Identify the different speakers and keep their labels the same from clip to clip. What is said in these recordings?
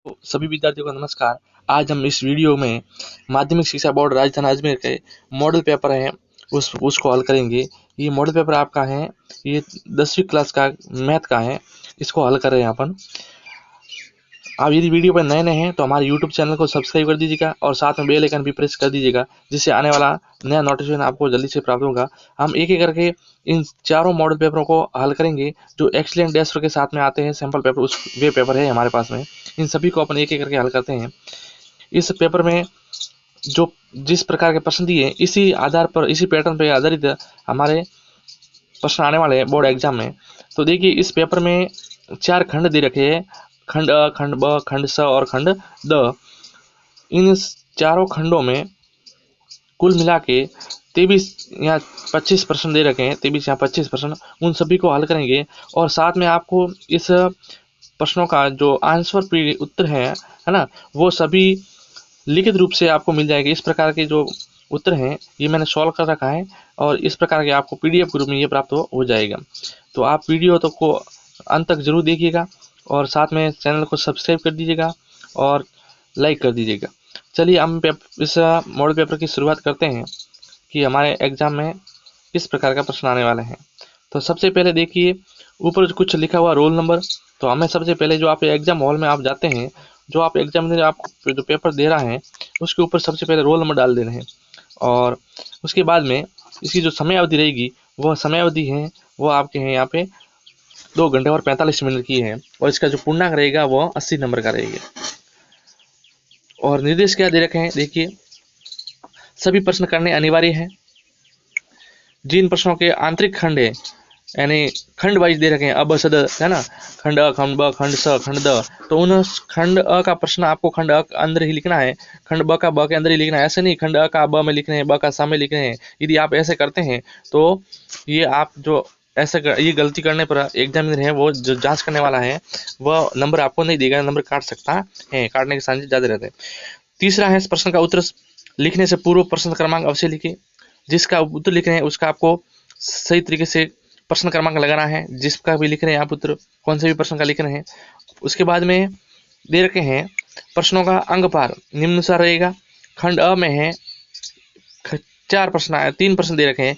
Speaker 1: तो सभी विद्यार्थियों को नमस्कार। आज हम इस वीडियो में माध्यमिक शिक्षा बोर्ड राजधानी अजमेर के मॉडल पेपर हैं उसको हल करेंगे। ये मॉडल पेपर आपका है, ये 10वीं क्लास का मैथ का है। इसको हल कर रहे हैं अपन। आप यदि वीडियो पर नए हैं तो हमारे यूट्यूब चैनल को सब्सक्राइब कर दीजिएगा और साथ में बेल आइकन भी प्रेस कर दीजिएगा, जिससे आने वाला नया नोटिफिकेशन आपको जल्दी से प्राप्त होगा। हम एक एक करके इन चारों मॉडल पेपरों को हल करेंगे जो एक्सीलेंट डैश के साथ में आते हैं। सैम्पल पेपर वे पेपर है हमारे पास में। इन सभी को अपन एक एक करके हल करते हैं। इस पेपर में जो जिस प्रकार के प्रश्न दिए, इसी आधार पर, इसी पैटर्न पर आधारित हमारे प्रश्न आने वाले हैं बोर्ड एग्जाम में। तो देखिए, इस पेपर में 4 खंड दे रखे हैं, खंड अ, खंड ब, खंड स और खंड द। इन चारों खंडों में कुल मिला के 23 या 25 प्रश्न दे रखे हैं, 23 या 25 प्रश्न। उन सभी को हल करेंगे और साथ में आपको इस प्रश्नों का जो आंसर उत्तर है ना, वो सभी लिखित रूप से आपको मिल जाएगी। इस प्रकार के जो उत्तर हैं ये मैंने सॉल्व कर रखा है और इस प्रकार के आपको पीडीएफ के रूप में ये प्राप्त हो जाएगा। तो आप वीडियो तो को अंत तक जरूर देखिएगा और साथ में चैनल को सब्सक्राइब कर दीजिएगा और लाइक कर दीजिएगा। चलिए हम इस मॉडल पेपर की शुरुआत करते हैं कि हमारे एग्जाम में किस प्रकार का प्रश्न आने वाले हैं। तो सबसे पहले देखिए, ऊपर कुछ लिखा हुआ रोल नंबर। तो हमें सबसे पहले जो आप एग्जाम हॉल में आप जाते हैं, जो आप एग्जामिनर आपको जो पेपर दे रहा है उसके ऊपर सबसे पहले रोल नंबर डाल देना है। और उसके बाद में इसकी जो समय अवधि रहेगी, वह समय अवधि है वो आपके हैं यहाँ पे 2 घंटे और 45 मिनट की है। और इसका जो पूर्णांक रहेगा वो 80 नंबर का रहेगा। और निर्देश क्या दे रखे हैं देखिए, सभी प्रश्न करने अनिवार्य है। जिन प्रश्नों के आंतरिक खंड है, यानी खंड वाइज दे रखे हैं, अब सद है ना, खंड अ, खंड ब, खंड स, खंड द। तो उन खंड अ का प्रश्न आपको खंड अ के अंदर ही लिखना है, खंड ब का ब के अंदर ही लिखना है। ऐसे नहीं खंड अ का ब में लिखने हैं, ब का स में लिखने हैं। यदि आप ऐसे करते हैं तो ये आप जो ये गलती करने पर एग्जामिनर है, वो जो जांच करने वाला है, वह नंबर आपको नहीं देगा, नंबर काट सकता है, काटने के चांसेस ज़्यादा रहते हैं। तीसरा है, प्रश्न का उत्तर लिखने से पूर्व प्रश्न क्रमांक अवश्य लिखे। जिसका उत्तर लिख रहे हैं उसका आपको सही तरीके से प्रश्न क्रमांक लगाना है। जिसका भी लिख रहे हैं आप उत्तर, कौन से भी प्रश्न का लिख रहे हैं। उसके बाद में दे रखे हैं प्रश्नों का अंकपार निम्नानुसार रहेगा। खंड अ में है 4 प्रश्न आए, 3 प्रश्न दे रखे हैं।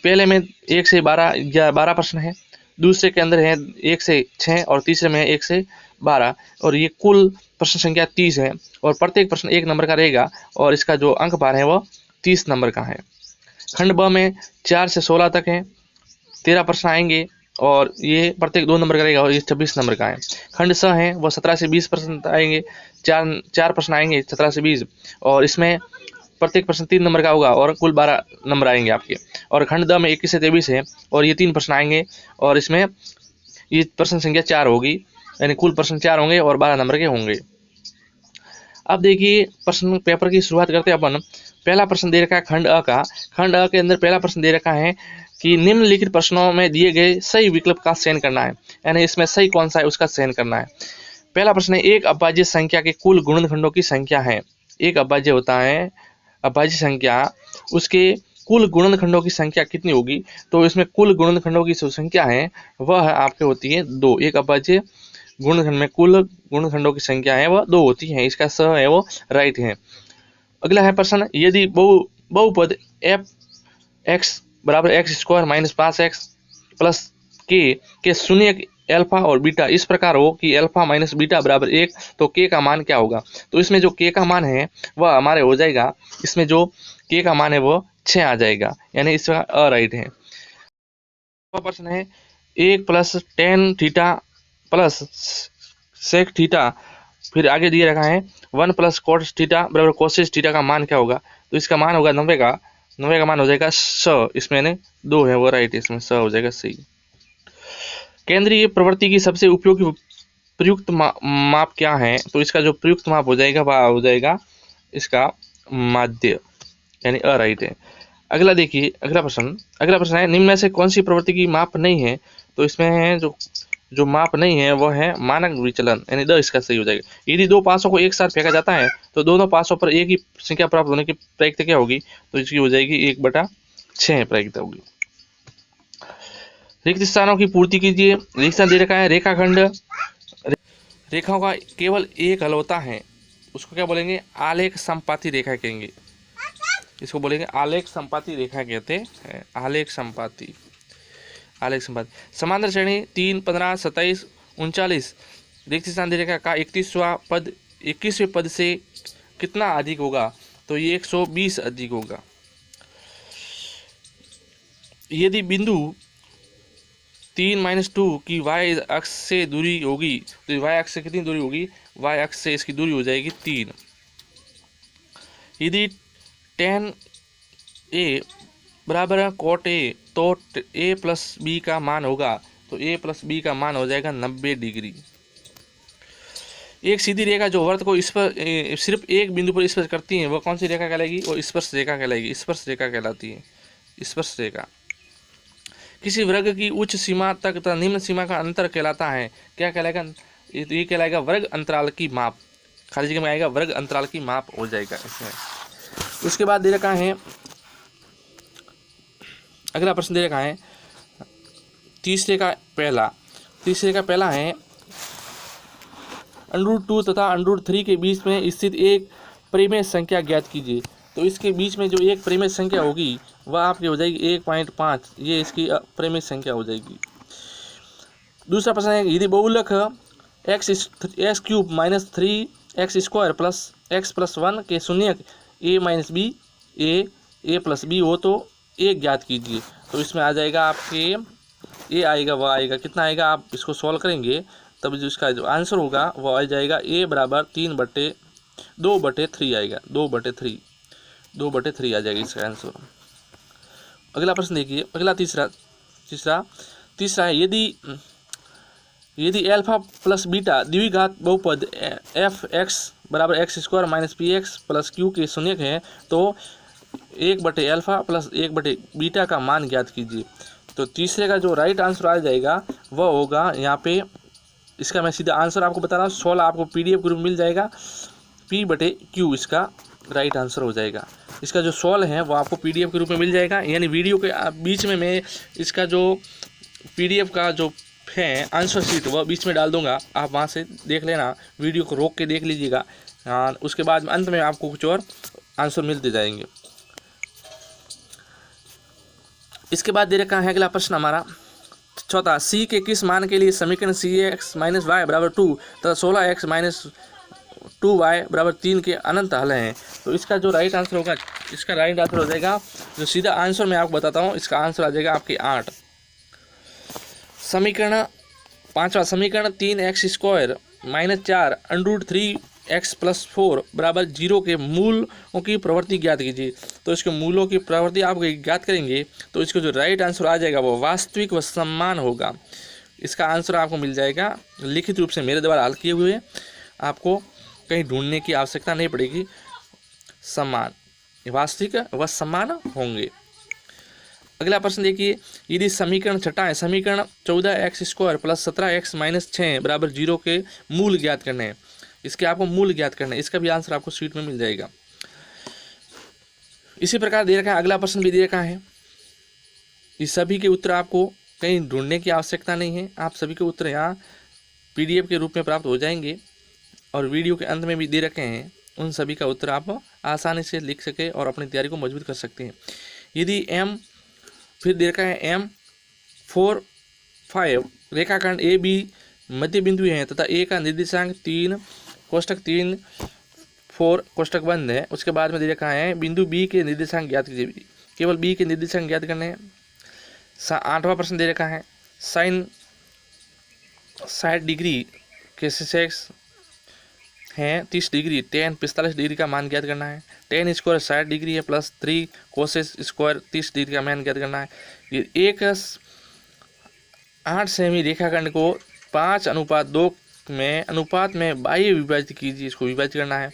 Speaker 1: पहले में 1 से 12 या 12 प्रश्न है, दूसरे के अंदर है 1 से 6 और तीसरे में है 1 से 12। और ये कुल प्रश्न संख्या 30 है और प्रत्येक प्रश्न 1 नंबर का रहेगा और इसका जो अंकपार है वो 30 नंबर का है। खंड ब में 4 से 16 तक है, 13 प्रश्न आएंगे और ये प्रत्येक 2 नंबर का रहेगा और ये 26 नंबर का है। खंड स है वो 17 से 20 प्रश्न आएंगे, 4 प्रश्न आएंगे 17 से 20 और इसमें प्रत्येक प्रश्न 3 नंबर का होगा और कुल 12 नंबर आएंगे आपके। और खंड द में 21 से 23 है और ये 3 प्रश्न आएंगे और इसमें ये प्रश्न संख्या 4 होगी, यानी कुल प्रश्न 4 होंगे और 12 नंबर के होंगे। अब देखिए, प्रश्न पेपर की शुरुआत करते हैं अपन। पहला प्रश्न दे रखा है खंड अ का। खंड अ के अंदर पहला प्रश्न दे रखा है कि निम्नलिखित प्रश्नों में दिए गए सही विकल्प का चयन करना है, यानी इसमें सही कौन सा है उसका चयन करना है। पहला प्रश्न है, एक अभाज्य संख्या के कुल गुणनखंडों की संख्या है। एक अभाज्य होता है, अभाज्य संख्या, उसके कुल गुणनखंडों की संख्या कितनी होगी। तो इसमें कुल गुणनखंडों की जो संख्या है वह आपके होती है 2। एक अभाज्य गुणनखंड में कुल गुणनखंडों की संख्या है वह 2 होती है। इसका स है वो राइट है। अगला है प्रश्न, यदि बहुपद एफ एक्स बराबर x square minus 5x plus के शून्य अल्फा और बीटा इस प्रकार हो कि अल्फा माइनस बीटा बराबर 1, तो के का मान क्या होगा। तो इसमें जो के का मान है वह हमारे हो जाएगा, इसमें जो के का मान है वो 6 आ जाएगा, यानी इसका अ राइट है। प्रश्न है, 1 plus tan theta plus sec theta, फिर आगे दिए रखा है 1 प्लस कोस थीटा बराबर कोसिस थीटा का मान क्या होगा। तो इसका मान होगा 90 का, 90 का मान हो जाएगा 100। इसमें 2 है वो राइट है, इसमें 100 हो जाएगा सही। केंद्रीय प्रवृत्ति की सबसे उपयोगी प्रयुक्त माप क्या है। तो इसका जो प्रयुक्त माप हो जाएगा वह हो जाएगा इसका माध्य, यानी अ राइट है। अगला देखिए, अगला प्रश्न है, निम्न में से कौन सी प्रवृत्ति की माप नहीं है। तो इसमें है जो माप नहीं है वो है मानक विचलन, यानी द इसका सही हो जाएगा। यदि 2 पासों को एक साथ फेंका जाता है तो दोनों पासों पर एक ही संख्या प्राप्त होने की प्रायिकता क्या होगी। तो इसकी हो जाएगी 1/6 प्रायिकता होगी। रिक्त स्थानों की पूर्ति कीजिए। रिक्त स्थान दे रखा है रेखाखंड रेखाओं का केवल एक हल होता है, उसको क्या बोलेंगे? आलेख समपाती रेखा कहेंगे। इसको बोलेंगे आलेख समपाती रेखा कहते हैं। आलेख समपाती, आलेख समपाती। समांतर श्रेणी 3, 15, 27, 39 रिक्त स्थान रेखा का 21वें पद से कितना अधिक होगा? तो ये 120 अधिक होगा। यदि बिंदु 3-2 की y अक्ष से दूरी होगी, तो y अक्ष से कितनी दूरी होगी? y अक्ष से इसकी दूरी हो जाएगी 3। यदि tan a बराबर cot a, तो a प्लस बी का मान होगा, तो a प्लस बी का मान हो जाएगा 90 डिग्री। एक सीधी रेखा जो वर्त को इस पर सिर्फ एक बिंदु पर स्पर्श करती है, वह कौन सी रेखा कहलाएगी? वो स्पर्श रेखा कहलाएगी। स्पर्श रेखा कहलाती है, स्पर्श रेखा। किसी वर्ग की उच्च सीमा तक तथा निम्न सीमा का अंतर कहलाता है, क्या कहलाएगा? ये कहलाएगा वर्ग अंतराल की माप। खाली जगह में आएगा वर्ग अंतराल की माप हो जाएगा इसमें। उसके बाद दे रखा है, अगला प्रश्न दे रखा है तीसरे का पहला है √2 तथा √3 के बीच में स्थित एक परिमेय संख्या ज्ञात कीजिए। तो इसके बीच में जो एक परिमेय संख्या होगी वह आपकी हो जाएगी 1.5, ये इसकी परिमेय संख्या हो जाएगी। दूसरा प्रश्न है, यदि बहुलक x³ - 3x² प्लस x+1 के शून्यक a - b a+b हो तो a ज्ञात कीजिए। तो इसमें आ जाएगा आपके a आएगा, वह आएगा कितना आएगा? आप इसको सॉल्व करेंगे तब जो इसका जो आंसर होगा वो आ जाएगा a बराबर 2/3 आएगा। 2/3 आ जाएगा इसका आंसर। अगला प्रश्न देखिए, अगला तीसरा है, यदि अल्फा प्लस बीटा द्विघात बहुपद f(x) बराबर x² - px प्लस q के शून्यक है, तो 1/अल्फा प्लस 1/बीटा का मान ज्ञात कीजिए। तो तीसरे का जो राइट आंसर आ जाएगा वह होगा यहाँ पे, इसका मैं सीधा आंसर आपको बता रहा हूँ, 16 आपको PDF के रूप में मिल जाएगा, p/q इसका राइट आंसर हो जाएगा। इसका जो सॉल्व है वो आपको PDF के रूप में मिल जाएगा, यानी वीडियो के बीच में मैं इसका जो PDF का जो है आंसर शीट वह बीच में डाल दूंगा, आप वहाँ से देख लेना, वीडियो को रोक के देख लीजिएगा। उसके बाद अंत में आपको कुछ और आंसर मिलते जाएंगे। इसके बाद दे रखा है अगला प्रश्न हमारा चौथा, c के किस मान के लिए समीकरण cx - y बराबर 2 तथा 16x - 2y बराबर 3 के अनंत हल हैं। तो इसका जो राइट आंसर होगा, इसका राइट आंसर हो जाएगा, जो सीधा आंसर मैं आपको बताता हूँ, इसका आंसर आ जाएगा आपके 8। पांचवा समीकरण 3x² - 4 √3x+4 बराबर 0 के मूलों की प्रवृत्ति ज्ञात कीजिए। तो इसके मूलों की प्रवृत्ति आप ज्ञात करेंगे तो इसका जो राइट आंसर आ जाएगा वो वास्तविक व समान होगा। इसका आंसर आपको मिल जाएगा लिखित रूप से मेरे द्वारा हल किए हुए, आपको कहीं ढूंढने की आवश्यकता नहीं पड़ेगी। समान, वास्तविक व समान होंगे। अगला प्रश्न देखिए, यदि समीकरण छठा है, समीकरण 14x² प्लस 17x - 6 बराबर 0 के मूल ज्ञात करने हैं। इसके आपको मूल ज्ञात करना है, इसका भी आंसर आपको शीट में मिल जाएगा। इसी प्रकार दे रखा है, अगला प्रश्न भी दे रखा है। इस सभी के उत्तर आपको कहीं ढूंढने की आवश्यकता नहीं है, आप सभी के उत्तर यहाँ PDF के रूप में प्राप्त हो जाएंगे, और वीडियो के अंत में भी दे रखे हैं, उन सभी का उत्तर आप आसानी से लिख सके और अपनी तैयारी को मजबूत कर सकते हैं। यदि फिर दे रखा है M4, 5 रेखाखंड AB मध्य बिंदु है तथा A का निर्देशांक 3 कोष्टक 3 4 कोष्टक बंद है। उसके बाद में दे रखा है बिंदु B के निर्देशांक ज्ञात कीजिए। केवल B के निर्देशांक ज्ञात करने हैं। 8वां प्रश्न दे रखा है, साइन 60 डिग्री के सेक्स है 30 डिग्री, tan 45 डिग्री का मान ज्ञात करना है। tan स्क्वायर 60 डिग्री है प्लस 3 कोसेस स्क्वायर 30 डिग्री का मान ज्ञात करना है। ये एक 8 सेमी रेखाखंड को 5:2 में अनुपात में बाह्य विभाजित कीजिए, इसको विभाजित करना है।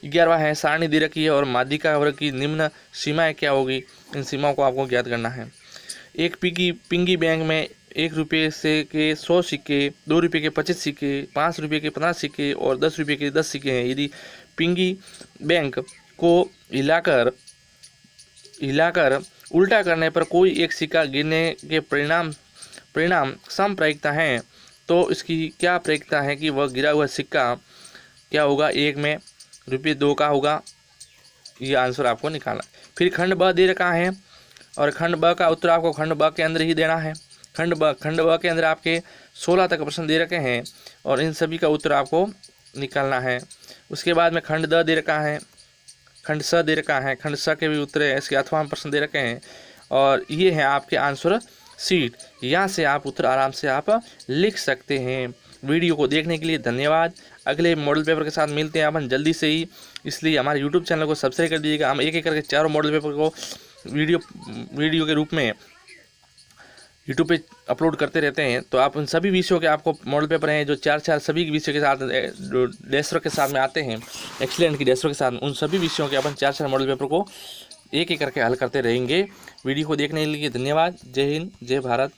Speaker 1: 11वां है, सारणी दे रखी है और माध्यिका वर्ग की निम्न सीमाएं क्या होगी, इन सीमाओं को आपको ज्ञात करना है। एक पिग्गी बैंक में 1 रुपये से के 100 सिक्के, 2 रुपये के 25 सिक्के, 5 रुपये के 50 सिक्के और 10 रुपये के 10 सिक्के हैं। यदि पिग्गी बैंक को हिलाकर उल्टा करने पर कोई एक सिक्का गिरने के परिणाम समप्रायिकता है, तो इसकी क्या प्रक्रिया है कि वह गिरा हुआ सिक्का क्या होगा, 1 में रुपये 2 का होगा। ये आंसर आपको निकालना। फिर खंड ब दे रखा है और खंड ब का उत्तर आपको खंड ब के अंदर ही देना है। खंड ब के अंदर आपके 16 तक प्रश्न दे रखे हैं और इन सभी का उत्तर आपको निकालना है। उसके बाद में खंड द दे रखा है, खंड स दे रखा है, खंड स के भी उत्तर है, इसके अथवा प्रश्न दे रखे हैं और ये है आपके आंसर सीट। यहाँ से आप उत्तर आराम से आप लिख सकते हैं। वीडियो को देखने के लिए धन्यवाद। अगले मॉडल पेपर के साथ मिलते हैं अपन जल्दी से ही, इसलिए हमारे यूट्यूब चैनल को सब्सक्राइब कर दीजिएगा। हम एक एक करके चारों मॉडल पेपर को वीडियो के रूप में यूट्यूब पे अपलोड करते रहते हैं। तो आप उन सभी विषयों के आपको मॉडल पेपर हैं जो 4 सभी विषयों के साथ डेस्टर के साथ में आते हैं, एक्सीलेंट की डेस्टर के साथ, उन सभी विषयों के अपन 4 मॉडल पेपर को एक एक करके हल करते रहेंगे। वीडियो को देखने के लिए धन्यवाद। जय हिंद, जय भारत।